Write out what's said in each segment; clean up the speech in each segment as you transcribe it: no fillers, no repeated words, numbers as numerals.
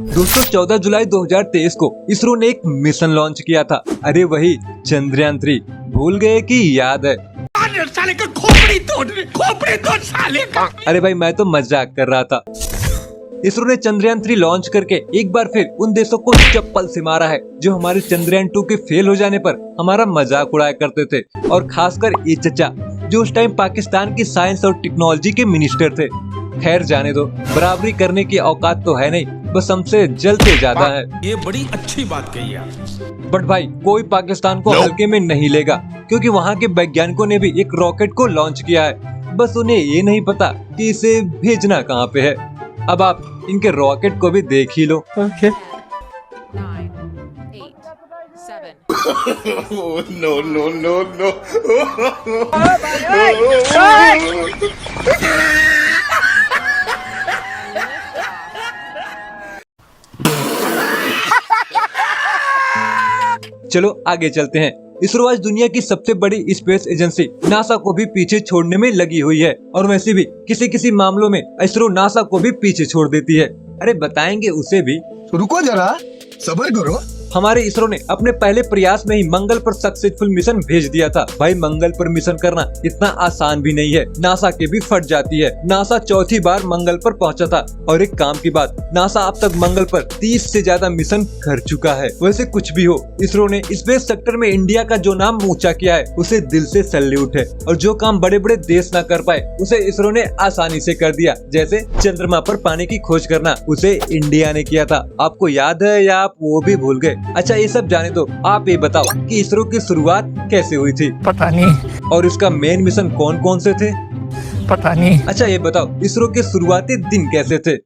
दोस्तों 14 जुलाई 2023 को इसरो ने एक मिशन लॉन्च किया था। अरे वही चंद्रयान-3। भूल गए कि याद है? साले का खोपड़ी तोड़ साले का। अरे भाई मैं तो मजाक कर रहा था। इसरो ने चंद्रयान-3 लॉन्च करके एक बार फिर उन देशों को चप्पल से मारा है जो हमारे चंद्रयान-2 के फेल हो जाने पर हमारा मजाक उड़ाया करते थे, और खासकर ये चचा जो उस टाइम पाकिस्तान की साइंस और टेक्नोलॉजी के मिनिस्टर थे। खैर जाने दो, बराबरी करने की औकात तो है नहीं, बस हमसे जलते ज्यादा है। ये बड़ी अच्छी बात कही आप। बट भाई कोई पाकिस्तान को हल्के में नहीं लेगा, क्योंकि वहाँ के वैज्ञानिकों ने भी एक रॉकेट को लॉन्च किया है। बस उन्हें ये नहीं पता कि इसे भेजना कहाँ पे है। अब आप इनके रॉकेट को भी देख ही लो। Okay. 9, 8, 7. No. चलो आगे चलते हैं। इसरो आज दुनिया की सबसे बड़ी स्पेस एजेंसी नासा को भी पीछे छोड़ने में लगी हुई है, और वैसे भी किसी मामलों में इसरो नासा को भी पीछे छोड़ देती है। अरे बताएंगे उसे भी। रुको जरा, सब्र करो। हमारे इसरो ने अपने पहले प्रयास में ही मंगल पर सक्सेसफुल मिशन भेज दिया था। भाई मंगल पर मिशन करना इतना आसान भी नहीं है, नासा के भी फट जाती है। नासा चौथी बार मंगल पर पहुंचा था, और एक काम की बात, नासा अब तक मंगल पर 30 से ज्यादा मिशन कर चुका है। वैसे कुछ भी हो, इसरो ने स्पेस सेक्टर में इंडिया का जो नाम ऊंचा किया है उसे दिल से सैल्यूट है। और जो काम बड़े बड़े देश न कर पाए उसे इसरो ने आसानी से कर दिया। जैसे चंद्रमा पर पानी की खोज करना, उसे इंडिया ने किया था। आपको याद है या आप वो भी भूल गए? अच्छा ये सब जाने दो, आप ये बताओ कि इसरो की शुरुआत कैसे हुई थी, पता नहीं। और इसका मेन मिशन कौन कौन से थे? पता नहीं। अच्छा ये बताओ इसरो के शुरुआती दिन कैसे थे?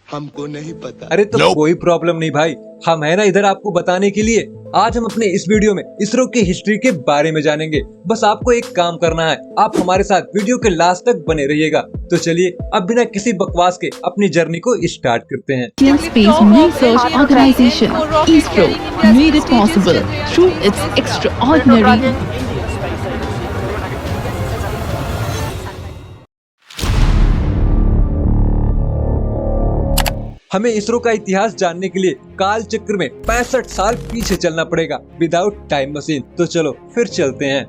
हमको नहीं पता। अरे तो कोई प्रॉब्लम नहीं भाई, हम है ना इधर आपको बताने के लिए। आज हम अपने इस वीडियो में इसरो की हिस्ट्री के बारे में जानेंगे। बस आपको एक काम करना है, आप हमारे साथ वीडियो के लास्ट तक बने रहिएगा। तो चलिए अब बिना किसी बकवास के अपनी जर्नी को स्टार्ट करते हैं। Indian Space Research Organization (ISRO) made it possible through its extraordinary हमें इसरो का इतिहास जानने के लिए काल चक्र में 65 साल पीछे चलना पड़ेगा विदाउट टाइम मशीन। तो चलो फिर चलते हैं।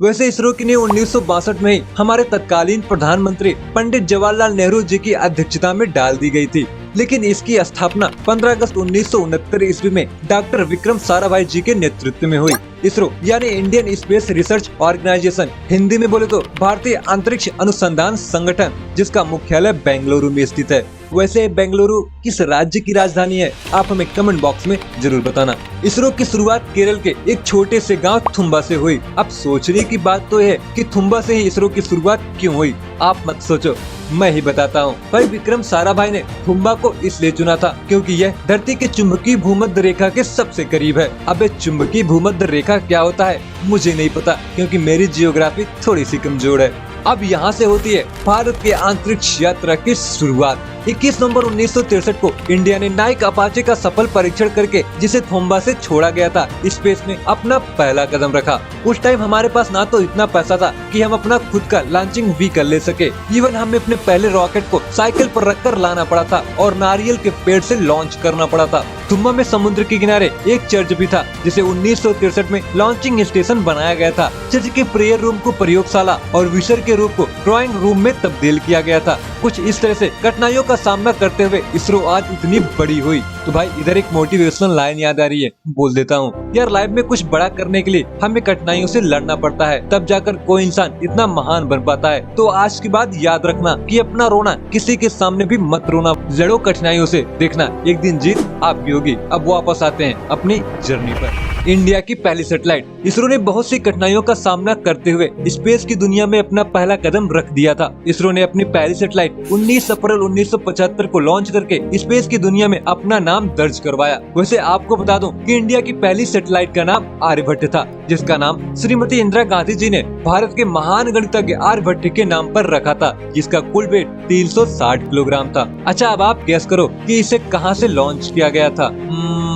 वैसे इसरो की नींव 1962 में ही हमारे तत्कालीन प्रधानमंत्री पंडित जवाहरलाल नेहरू जी की अध्यक्षता में डाल दी गई थी, लेकिन इसकी स्थापना 15 अगस्त 1969 ईस्वी में डॉक्टर विक्रम साराभाई जी के नेतृत्व में हुई। इसरो यानी Indian space research organisation, Hindi में बोले तो भारतीय अंतरिक्ष अनुसंधान संगठन, जिसका मुख्यालय बेंगलुरु में स्थित है। वैसे बेंगलुरु किस राज्य की राजधानी है, आप हमें कमेंट बॉक्स में जरूर बताना। इसरो की शुरुआत केरल के एक छोटे से गांव थुम्बा से हुई। अब सोचने की बात तो है कि थुम्बा से ही इसरो की शुरुआत क्यों हुई। आप मत सोचो, मैं ही बताता हूँ। भाई विक्रम साराभाई ने थुम्बा को इसलिए चुना था क्योंकि यह धरती के चुंबकीय भूमध्य रेखा के सबसे करीब है। अबे चुंबकीय भूमध्य रेखा क्या होता है मुझे नहीं पता, क्योंकि मेरी जियोग्राफी थोड़ी सी कमजोर है। अब यहाँ से होती है भारत के अंतरिक्ष यात्रा की शुरुआत। 21 नवंबर 1963 को इंडिया ने नाइक अपाचे का सफल परीक्षण करके, जिसे थोम्बा से छोड़ा गया था, स्पेस में अपना पहला कदम रखा। उस टाइम हमारे पास ना तो इतना पैसा था कि हम अपना खुद का लॉन्चिंग भी कर ले सके। इवन हमें अपने पहले रॉकेट को साइकिल पर रखकर लाना पड़ा था और नारियल के पेड़ से लॉन्च करना पड़ा था। थुम्बा में समुद्र के किनारे एक चर्च भी था, जिसे 1963 में लॉन्चिंग स्टेशन बनाया गया था। चर्च के प्रेयर रूम को प्रयोगशाला और विसर के रूप को ड्राइंग रूम में तब्दील किया गया था। कुछ इस तरह से कठिनाइयों का सामना करते हुए इसरो आज इतनी बड़ी हुई। तो भाई इधर एक मोटिवेशनल लाइन याद आ रही है, बोल देता हूँ। यार लाइफ में कुछ बड़ा करने के लिए हमें कठिनाइयों से लड़ना पड़ता है, तब जाकर कोई इंसान इतना महान बन पाता है। तो आज के बाद याद रखना कि अपना रोना किसी के सामने भी मत रोना, लड़ो कठिनाइयों से, देखना एक दिन जीत आपकी होगी। अब वापस आते हैं अपनी जर्नी पर। इंडिया की पहली सैटेलाइट। इसरो ने बहुत सी कठिनाइयों का सामना करते हुए स्पेस की दुनिया में अपना पहला कदम रख दिया था। इसरो ने अपनी पहली सैटेलाइट 19 अप्रैल 1975 को लॉन्च करके स्पेस की दुनिया में अपना नाम दर्ज करवाया। वैसे आपको बता दूं कि इंडिया की पहली सैटेलाइट का नाम आर्यभट्ट था, जिसका नाम श्रीमती इंदिरा गांधी जी ने भारत के महान गणितज्ञ आर्यभट्ट के नाम पर रखा था, जिसका कुल वेट 360 किलोग्राम था। अच्छा अब आप गेस करो कि इसे कहां से लॉन्च किया गया था।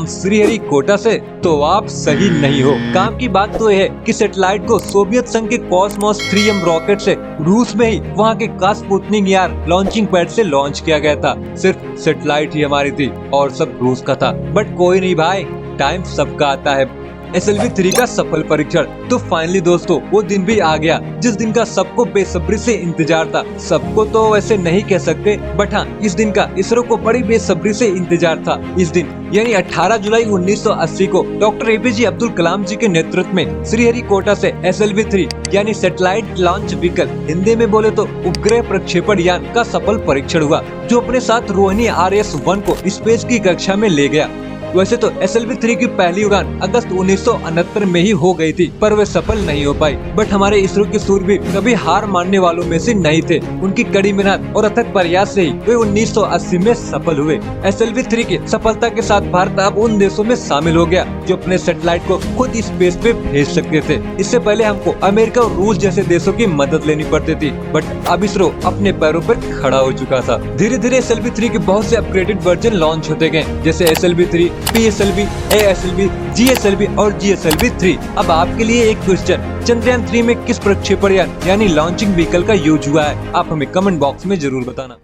हम श्रीहरिकोटा से, तो आप सही नहीं हो। काम की बात तो यह है कि सैटेलाइट को सोवियत संघ के कॉस्मोस 3M रॉकेट से रूस में ही वहाँ के कास्पुतनिक यार लॉन्चिंग पैड से लॉन्च किया गया था। सिर्फ सैटेलाइट ही हमारी थी और सब रूस का था। बट कोई नहीं भाई, टाइम सबका आता है। SLV-3 का सफल परीक्षण। तो फाइनली दोस्तों वो दिन भी आ गया जिस दिन का सबको बेसब्री से इंतजार था। सबको तो वैसे नहीं कह सकते, बट हाँ, इस दिन का इसरो को बड़ी बेसब्री से इंतजार था। इस दिन यानी 18 जुलाई 1980 को डॉक्टर APJ अब्दुल कलाम जी के नेतृत्व में श्रीहरिकोटा से SLV-3 यानी सैटेलाइट लॉन्च व्हीकल, हिंदी में बोले तो उपग्रह प्रक्षेपण यान का सफल परीक्षण हुआ, जो अपने साथ रोहिणी RS-1 को स्पेस की कक्षा में ले गया। वैसे तो SLV-3 की पहली उड़ान अगस्त 1969 में ही हो गई थी, पर वे सफल नहीं हो पाई। बट हमारे इसरो के सूरवीर कभी हार मानने वालों में से नहीं थे। उनकी कड़ी मेहनत और अथक प्रयास से ही वे 1980 में सफल हुए। SLV-3 की सफलता के साथ भारत अब उन देशों में शामिल हो गया जो अपने सैटेलाइट को खुद स्पेस पे भेज सकते थे। इससे पहले हमको अमेरिका और रूस जैसे देशों की मदद लेनी पड़ती थी, बट अब इसरो अपने पैरों पर खड़ा हो चुका था। धीरे धीरे SLV-3 के बहुत से अपग्रेडेड वर्जन लॉन्च होते गए, जैसे SLV-3, PSLV, ASLV, GSLV और GSLV-3। अब आपके लिए एक क्वेश्चन, चंद्रयान 3 में किस प्रक्षेपण यानी लॉन्चिंग व्हीकल का यूज हुआ है? आप हमें कमेंट बॉक्स में जरूर बताना।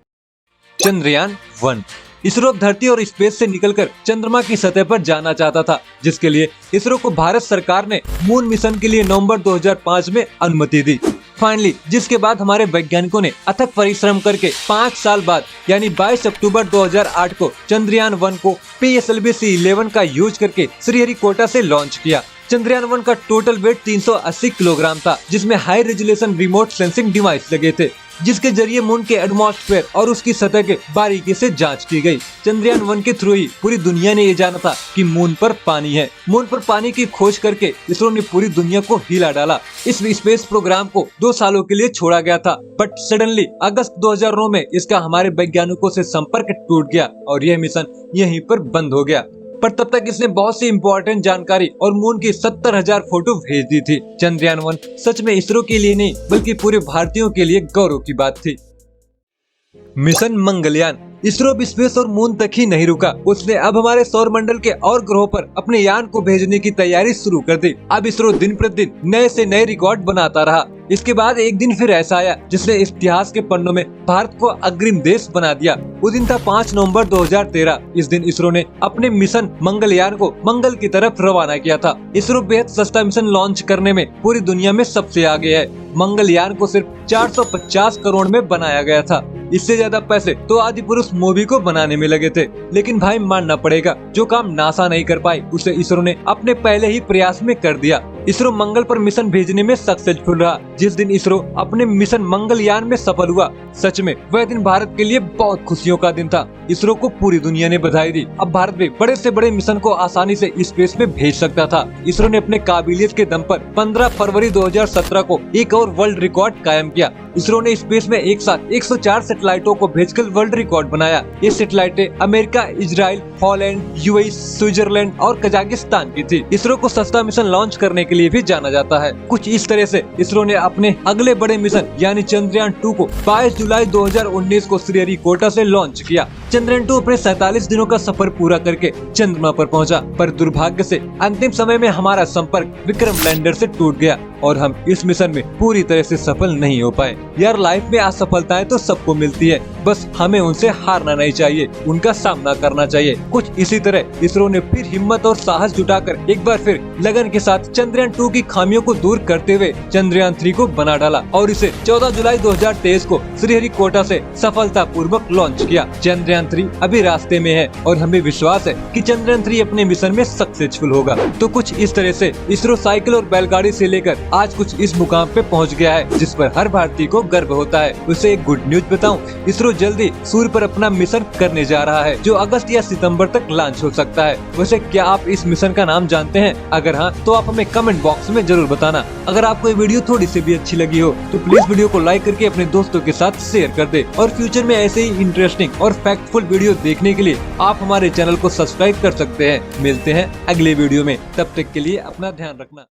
चंद्रयान 1। इसरो धरती और स्पेस से निकलकर चंद्रमा की सतह पर जाना चाहता था, जिसके लिए इसरो को भारत सरकार ने मून मिशन के लिए नवंबर 2005 में अनुमति दी। फाइनली जिसके बाद हमारे वैज्ञानिकों ने अथक परिश्रम करके 5 साल बाद यानी 22 अक्टूबर 2008 को चंद्रयान 1 को PSLV-C11 का यूज करके श्रीहरिकोटा से लॉन्च किया। चंद्रयान 1 का टोटल वेट 380 किलोग्राम था, जिसमें high resolution remote sensing device लगे थे, जिसके जरिए मून के एटमॉस्फेयर और उसकी सतह के बारीकी से जांच की गई। चंद्रयान 1 के थ्रू ही पूरी दुनिया ने ये जाना था कि मून पर पानी है। मून पर पानी की खोज करके इसरो ने पूरी दुनिया को हिला डाला। इस स्पेस प्रोग्राम को 2 सालों के लिए छोड़ा गया था, बट सडनली अगस्त 2009 में इसका हमारे वैज्ञानिकों से संपर्क टूट गया और यह मिशन यहीं पर बंद हो गया। पर तब तक इसने बहुत सी इम्पोर्टेंट जानकारी और मून की 70,000 फोटो भेज दी थी। चंद्रयान 1 सच में इसरो के लिए नहीं बल्कि पूरे भारतीयों के लिए गौरव की बात थी। मिशन मंगलयान। इसरो अब स्पेस और मून तक ही नहीं रुका, उसने अब हमारे सौर मंडल के और ग्रहों पर अपने यान को भेजने की तैयारी शुरू कर दी। अब इसरो दिन प्रतिदिन नए से नए रिकॉर्ड बनाता रहा। इसके बाद एक दिन फिर ऐसा आया जिसने इतिहास के पन्नों में भारत को अग्रिम देश बना दिया। वो दिन था 5 नवंबर 2013। इस दिन इसरो ने अपने मिशन मंगलयान को मंगल की तरफ रवाना किया था। इसरो बेहद सस्ता मिशन लॉन्च करने में पूरी दुनिया में सबसे आगे है। मंगलयान को सिर्फ 450 करोड़ में बनाया गया था। इससे ज्यादा पैसे तो आदिपुरुष मूवी को बनाने में लगे थे, लेकिन भाई मानना पड़ेगा, जो काम नासा नहीं कर पाई उसे इसरो ने अपने पहले ही प्रयास में कर दिया। इसरो मंगल पर मिशन भेजने में सक्सेसफुल रहा। जिस दिन इसरो अपने मिशन मंगलयान में सफल हुआ, सच में वह दिन भारत के लिए बहुत खुशियों का दिन था। इसरो को पूरी दुनिया ने बधाई दी। अब भारत भी बड़े से बड़े मिशन को आसानी से स्पेस में भेज सकता था। इसरो ने अपने काबिलियत के दम पर 15 फरवरी 2017 को एक और वर्ल्ड रिकॉर्ड कायम किया। इसरो ने स्पेस में एक साथ 104 सैटेलाइटों को भेजकर वर्ल्ड रिकॉर्ड बनाया। ये सैटेलाइटें America, Israel, Holland, UAE, Switzerland और कजाकिस्तान की थी। इसरो को सस्ता मिशन लॉन्च करने के लिए भी जाना जाता है। कुछ इस तरह से इसरो ने अपने अगले बड़े मिशन यानी चंद्रयान 2 को 22 जुलाई 2019 को श्रीहरिकोटा से लॉन्च किया। चंद्रयान 2 अपने 47 दिनों का सफर पूरा करके चंद्रमा पर पहुंचा, पर दुर्भाग्य से अंतिम समय में हमारा संपर्क विक्रम लैंडर से टूट गया और हम इस मिशन में पूरी तरह से सफल नहीं हो पाए। यार लाइफ में असफलताएं तो सबको मिलती है, बस हमें उनसे हारना नहीं चाहिए, उनका सामना करना चाहिए। कुछ इसी तरह इसरो ने फिर हिम्मत और साहस जुटाकर एक बार फिर लगन के साथ चंद्रयान 2 की खामियों को दूर करते हुए चंद्रयान 3 को बना डाला और इसे 14 जुलाई 2023 को श्रीहरिकोटा से सफलतापूर्वक लॉन्च किया। चंद्रयान 3 अभी रास्ते में है और हमें विश्वास है कि चंद्रयान 3 अपने मिशन में सक्सेसफुल होगा। तो कुछ इस तरह से इसरो साइकिल और बैलगाड़ी से लेकर आज कुछ इस मुकाम पे पहुंच गया है जिस पर हर भारतीय को गर्व होता है। उसे एक गुड न्यूज बताऊं, इसरो जल्दी सूर्य पर अपना मिशन करने जा रहा है जो अगस्त या सितंबर तक लॉन्च हो सकता है। वैसे क्या आप इस मिशन का नाम जानते हैं? अगर हाँ तो आप हमें कमेंट बॉक्स में जरूर बताना। अगर आपको ये वीडियो थोड़ी सी भी अच्छी लगी हो तो प्लीज वीडियो को लाइक करके अपने दोस्तों के साथ शेयर कर दे और फ्यूचर में ऐसे ही इंटरेस्टिंग और फैक्टफुल वीडियो देखने के लिए आप हमारे चैनल को सब्सक्राइब कर सकते हैं। मिलते हैं अगले वीडियो में, तब तक के लिए अपना ध्यान रखना।